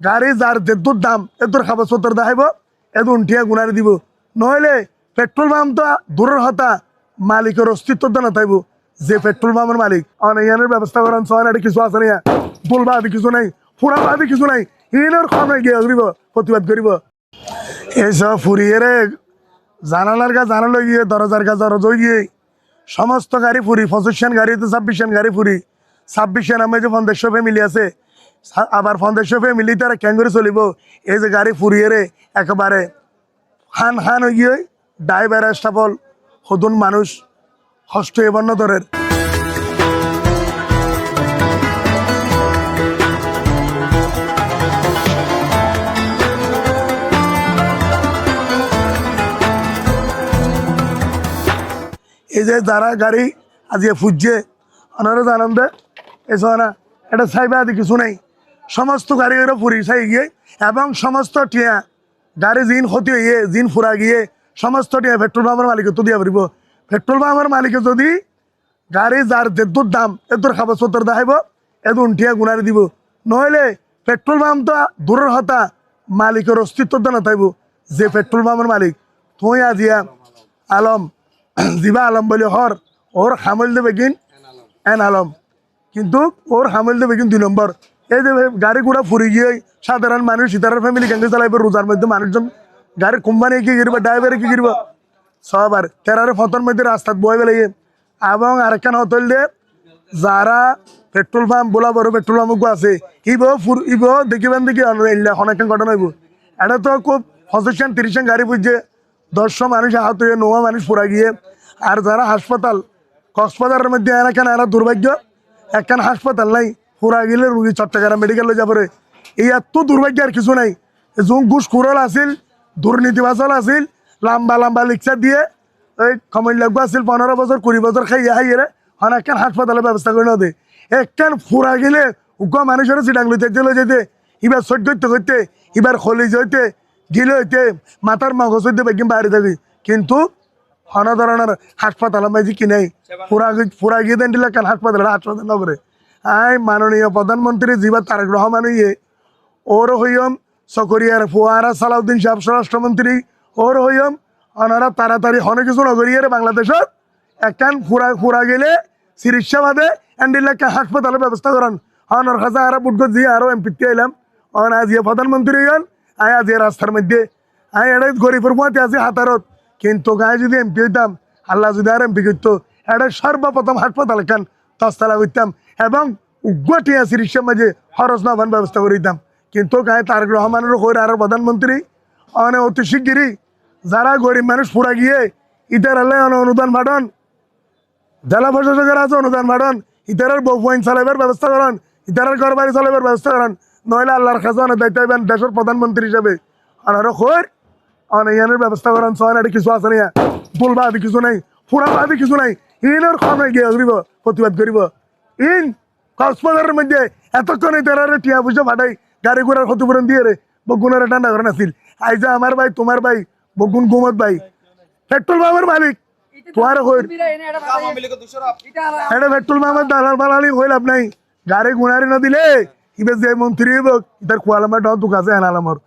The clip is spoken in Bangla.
গাড়ি যার যেদুর দাম এদুর কাগজপত্র দেখাইব এদুর উন্ঠিয়া গুণারি দিব নহলে পেট্রোল পাম্প তো দূরের হতা মালিকের অস্তিত্ব তো না থাকবো যে পেট্রোল পাম্পের মালিক অনেকের ব্যবস্থা করেন সহায় কিছু আছে না বলবা আদি কিছু নাই ফুরা আদি কিছু নাই ইনের খামে গিয়ে করিব প্রতিবাদ করিব এইসব ফুরিয়ে জানালার গা জানালো গিয়ে দরজার গা দরজ গিয়ে সমস্ত গাড়ি ফুরি 25 গাড়ি তো 26 গাড়ি ফুরি 26 নামে যে 500 ফ্যামিলি আছে আবার 500 ফ্যামিলি তারা কেন করে চলিব এই যে গাড়ি ফুরিয়ে একেবারে হান হান হয়ে গিয়ে ড্রাইভার স্টাফল সদন মানুষ হষ্ট এবার ধরের এই যে যারা গাড়ি আজকে ফুটছে ওনারা জানান দে এসো না এটা চাইবা আদি কিছু নাই সমস্ত গাড়িগুলো ফুরি চাই গিয়ে এবং সমস্ত টিয়া গাড়ি জিন ক্ষতি হইয়ে জিন ফুরা গিয়ে সমস্ত টিয়া পেট্রোল পাম্পের মালিকে তো দিয়া পারিব পেট্রোল পাম্পের মালিকে যদি গাড়ি যার যেদুর দাম এদুর কাগজপত্র দেখাইব এদুর উন্ঠিয়া গুণারি দিব নহলে পেট্রোল পাম্প তো দূরের হতা মালিকের অস্তিত্ব তো না থাকবো যে পেট্রোল পাম্পের মালিক তুই আজিয়া আলম জিবা আলম বলে হর ওর হামল দেবে কিন এন আলম কিন্তু ওর হামল দেবে কিন 2 নম্বর এই যে গাড়ি ঘোড়া ফুরি গিয়ে সাধারণ মানুষ সীতারার ফ্যামিলি কেন চালাইব রোজার মধ্যে মানুষজন গাড়ি কোম্পানি কি করবো ড্রাইভারে কি করবো সব আর তেরারে ফতর মধ্যে রাস্তাত বয়ে বেলাইয়ে এবং আরেকখান হতল দিয়ে যারা পেট্রোল পাম্প বলা বড় পেট্রোল পাম্প আছে ইব দেখিবেন দেখি অনেকক্ষণ ঘটনা হইব এটা তো খুব 25-30 গাড়ি বুঝছে 10 মানুষ আহত হয়ে 9 মানুষ পুরা গিয়ে আর যারা হাসপাতাল কক্সবাজারের মধ্যে এরা দুর্ভাগ্য একখান হাসপাতাল নাই পুরা গেলে রুগী চট্টগ্রাম মেডিকেলে যাবরে এই এত দুর্ভাগ্য আর কিছু নাই যোন ঘুষ খুরল আছিল দুর্নীতিবাচল আছিল লম্বা লম্বা লিকচার দিয়ে ওই কমেন্ট লাগবো আছিল 15 বছর 20 বছর খাইয়া হাইয়ে অনেকখান হাসপাতালের ব্যবস্থা করে নদে একখান ফুরা গেলে উগা মানুষের চিটাং লইতে যেতে এবার সহ্য করতে করতে এবার খলিজ হইতে গিলে হইতে মাথার মগজ হইতে বেগিন বাইরে থাকি কিন্তু অনেক ধরনের হাসপাতাল মাঝে কি নাই ফুরা গিয়ে দেন দিলে কেন হাসপাতাল নগরে আই মাননীয় প্রধানমন্ত্রী জিবা তারেক রহমান ওর হইম সকরিয়ার ফুয়ারা সালাউদ্দিন সাহেব স্বরাষ্ট্রমন্ত্রী ওর হইম ওনারা তাড়াতাড়ি অনেক কিছু নগরিয়ে বাংলাদেশত একখান ফুরা গেলে চিকিৎসা বাদে এন্ডিলে হাসপাতালের ব্যবস্থা করেন অনার কাছে আরো বুটগত দিয়ে আরো এমপিতে এলাম অন আজিয়ে প্রধানমন্ত্রী হইন আই আজিয়ে রাস্তার মধ্যে আই এটা গরিবের মতে আছে হাতারত কিন্তু গায়ে যদি এমপি হইতাম আল্লাহ যদি আর এমপি করতো এটা সর্বপ্রথম হাসপাতাল খান তস্তলা করতাম এবং উগ্রটিয়া চিকিৎসার মাঝে খরচ নবান ব্যবস্থা করে দিতাম কিন্তু গায়ে তারেক রহমানের হয়ে আর প্রধানমন্ত্রী অনেক অতি শিগগিরই যারা গরিব মানুষ পুরা গিয়ে ইটার আল্লাহ অনুদান ভাটন জেলা প্রশাসকের আছে অনুদান ভাটন ইতারের বউ পয়েন্ট চালাইবার ব্যবস্থা করেন ইতারের ঘর বাড়ি চালাইবার ব্যবস্থা করেন নইলে আল্লাহর খাজানের দায়িত্ব হইবেন দেশের প্রধানমন্ত্রী হিসাবে আনারও খোর অনেকের ব্যবস্থা করেন সহায় কিছু আছে না বলবা আদি কিছু নাই ফুরা আদি কিছু নাই ইনের খামে গিয়ে করিব প্রতিবাদ করিব ইন কক্সবাজারের মধ্যে এতক্ষণ তেরারে টিয়া পয়সা ফাটাই গাড়ি ঘোড়ার ক্ষতিপূরণ দিয়ে বগুনের ঠান্ডা করে নাছিল আইজা আমার ভাই তোমার ভাই বগুন গুমত ভাই পেট্রোল পাম্পের মালিক তোমার এটা পেট্রোল পাম্পের দালাল বালালি হয়ে লাভ নাই গাড়ি গুণারি না দিলে ইবে যে মন্ত্রী ইতার কুয়ালামার ডন তুক আছে এনালামর